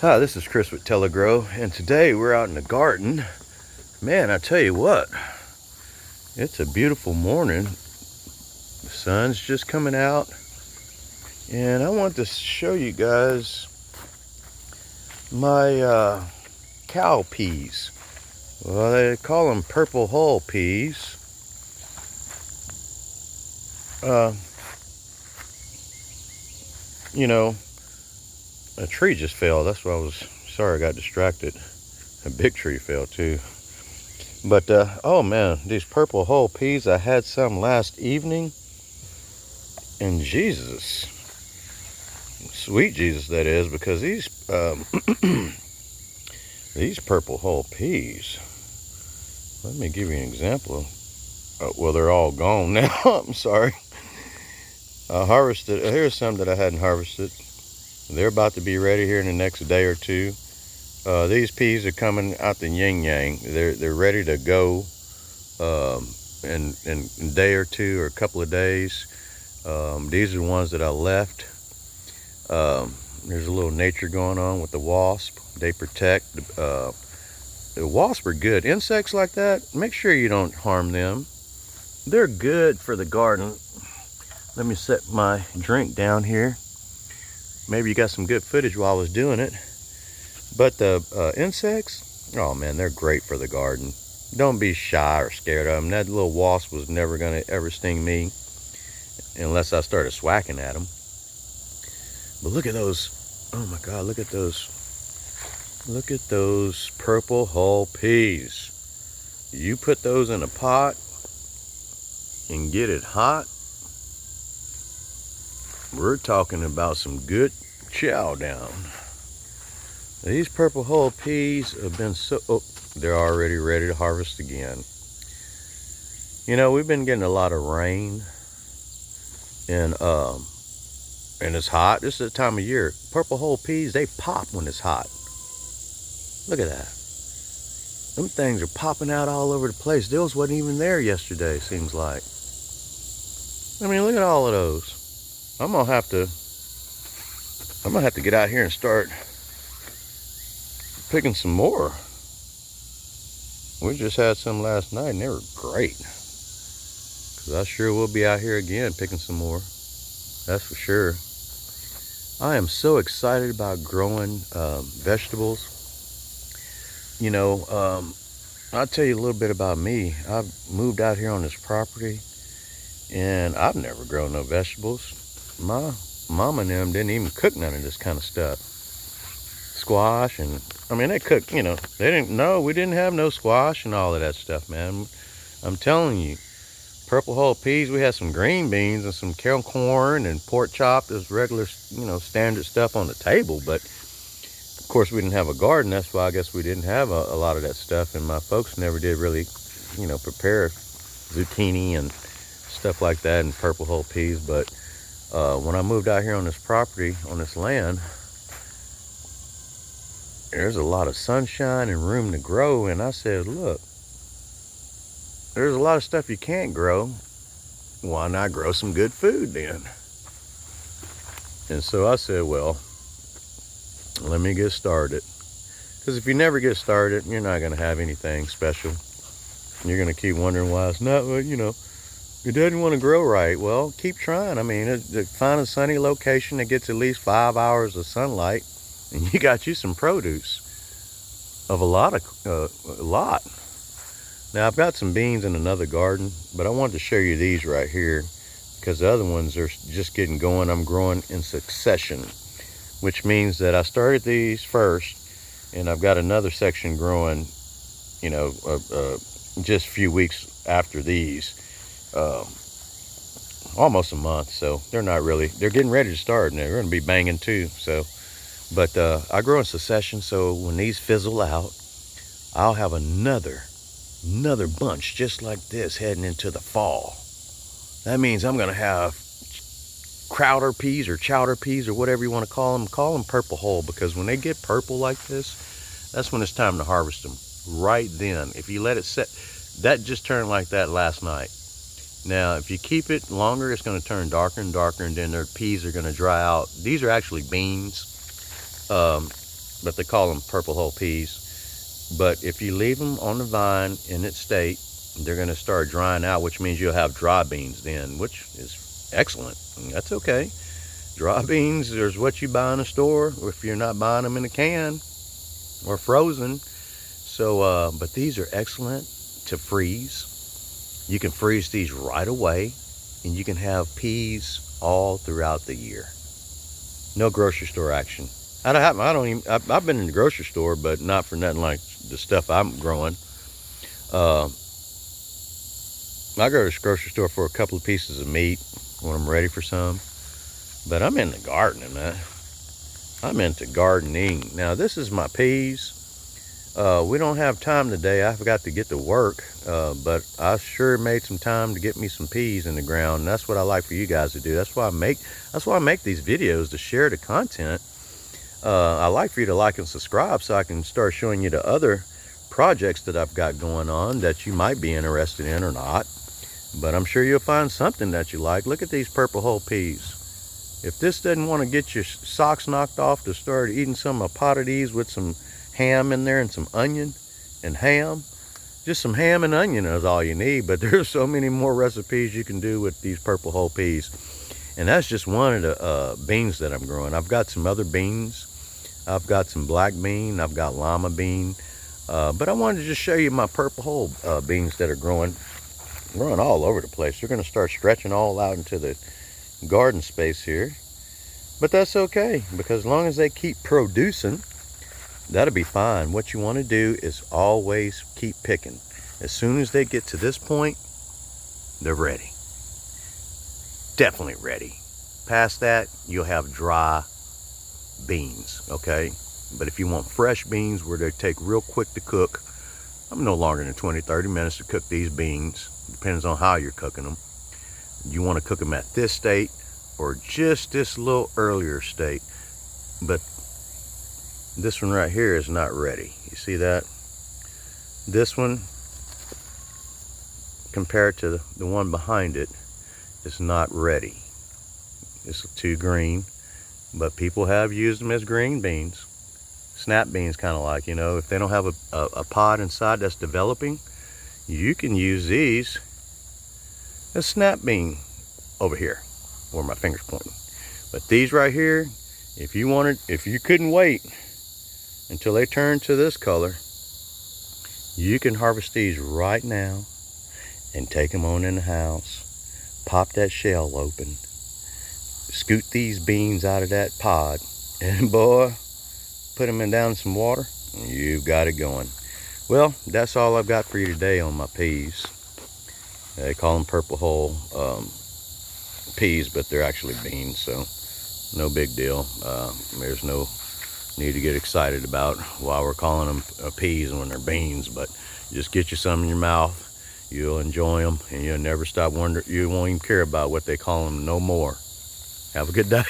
Hi, this is Chris with Tela-grow, and today we're out in the garden. Man, I tell you what, it's a beautiful morning. The sun's just coming out, and I want to show you guys my cow peas. Well, they call them purple hull peas. You know, a tree just fell. That's why I was sorry I got distracted. A big tree fell too. But oh man, these purple hull peas, I had some last evening, and Jesus, sweet Jesus that is, because these these purple hull peas, let me give you an example. Well, they're all gone now. I'm sorry. I harvested, here's some that I hadn't harvested. They're about to be ready here in the next day or two. These peas are coming out the yin yang. They're ready to go in a day or two or a couple of days. These are the ones that I left. There's a little nature going on with the wasp. They protect. The wasps are good. Insects like that, make sure you don't harm them. They're good for the garden. Let me set my drink down here. Maybe you got some good footage while I was doing it. But the insects, oh man, they're great for the garden. Don't be shy or scared of them. That little wasp was never gonna ever sting me unless I started swacking at them. But look at those, oh my God, look at those. Look at those purple hull peas. You put those in a pot and get it hot, we're talking about some good chow down. These purple hull peas have been so, oh, they're already ready to harvest again. You know, we've been getting a lot of rain, and it's hot. This is the time of year. Purple hull peas, they pop when it's hot. Look at that. Them things are popping out all over the place. Those wasn't even there yesterday, seems like. I mean, look at all of those. I'm gonna have to get out here and start picking some more. We just had some last night and they were great. Cause I sure will be out here again picking some more. That's for sure. I am so excited about growing vegetables. You know, I'll tell you a little bit about me. I've moved out here on this property and I've never grown no vegetables. My mama and them didn't even cook none of this kind of stuff. Squash and, I mean, they cooked, you know, they didn't, no, we didn't have no squash and all of that stuff, man. I'm telling you, purple hull peas, we had some green beans and some kettle corn and pork chop, this regular, you know, standard stuff on the table. But of course we didn't have a garden. That's why I guess we didn't have a lot of that stuff. And my folks never did really, you know, prepare zucchini and stuff like that and purple hull peas. But when I moved out here on this property, on this land, there's a lot of sunshine and room to grow. And I said, look, there's a lot of stuff you can't grow. Why not grow some good food then? And so I said, well, let me get started. Because if you never get started, you're not going to have anything special. You're going to keep wondering why it's not, you know, it doesn't want to grow right. Well, keep trying. I mean, find a sunny location that gets at least 5 hours of sunlight, and you got you some produce of a lot. Now, I've got some beans in another garden, but I wanted to show you these right here because the other ones are just getting going. I'm growing in succession, which means that I started these first, and I've got another section growing, you know, just a few weeks after these. Almost a month, so they're not really, they're getting ready to start and they're going to be banging too. So, but I grow in succession, so when these fizzle out, I'll have another bunch just like this heading into the fall. That means I'm going to have crowder peas or chowder peas or whatever you want to call them purple hull, because when they get purple like this, that's when it's time to harvest them. Right then, if you let it set, that just turned like that last night. Now, if you keep it longer, it's going to turn darker and darker, and then their peas are going to dry out. These are actually beans. but they call them purple hull peas. But if you leave them on the vine in its state, they're going to start drying out, which means you'll have dry beans then, which is excellent. And that's okay. Dry beans is what you buy in a store, if you're not buying them in a can or frozen. So, but these are excellent to freeze. You can freeze these right away, and you can have peas all throughout the year. No grocery store action. I've been in the grocery store, but not for nothing like the stuff I'm growing. I go to the grocery store for a couple of pieces of meat when I'm ready for some. But I'm in the gardening, man. I'm into gardening. Now, this is my peas. We don't have time today. I forgot to get to work, but I sure made some time to get me some peas in the ground. And that's what I like for you guys to do. That's why I make these videos, to share the content. I like for you to like and subscribe so I can start showing you the other projects that I've got going on that you might be interested in or not. But I'm sure you'll find something that you like. Look at these purple hull peas. If this doesn't want to get your socks knocked off to start eating some pot of these with some ham in there and some onion and ham, just some ham and onion is all you need. But there's so many more recipes you can do with these purple hull peas. And that's just one of the beans that I'm growing. I've got some other beans. I've got some black bean. I've got lima bean. But I wanted to just show you my purple hull beans that are growing all over the place. They're going to start stretching all out into the garden space here. But that's okay, because as long as they keep producing, that'll be fine. What you want to do is always keep picking. As soon as they get to this point, they're ready. Definitely ready. Past that, you'll have dry beans, okay? But if you want fresh beans where they take real quick to cook, I'm no longer than 20-30 minutes to cook these beans. Depends on how you're cooking them. You want to cook them at this state or just this little earlier state. But this one right here is not ready. You see that? This one, compared to the one behind it, is not ready. It's too green, but people have used them as green beans. Snap beans, kind of like, you know, if they don't have a pod inside that's developing, you can use these as snap bean over here, where my finger's pointing. But these right here, if you couldn't wait until they turn to this color, you can harvest these right now and take them on in the house, pop that shell open, scoot these beans out of that pod, and boy, put them down some water, and you've got it going. Well, that's all I've got for you today on my peas. They call them purple hull peas, but they're actually beans, so no big deal. There's no need to get excited about why we're calling them peas when they're beans, but just get you some in your mouth. You'll enjoy them, and you'll never stop wondering. You won't even care about what they call them no more. Have a good day.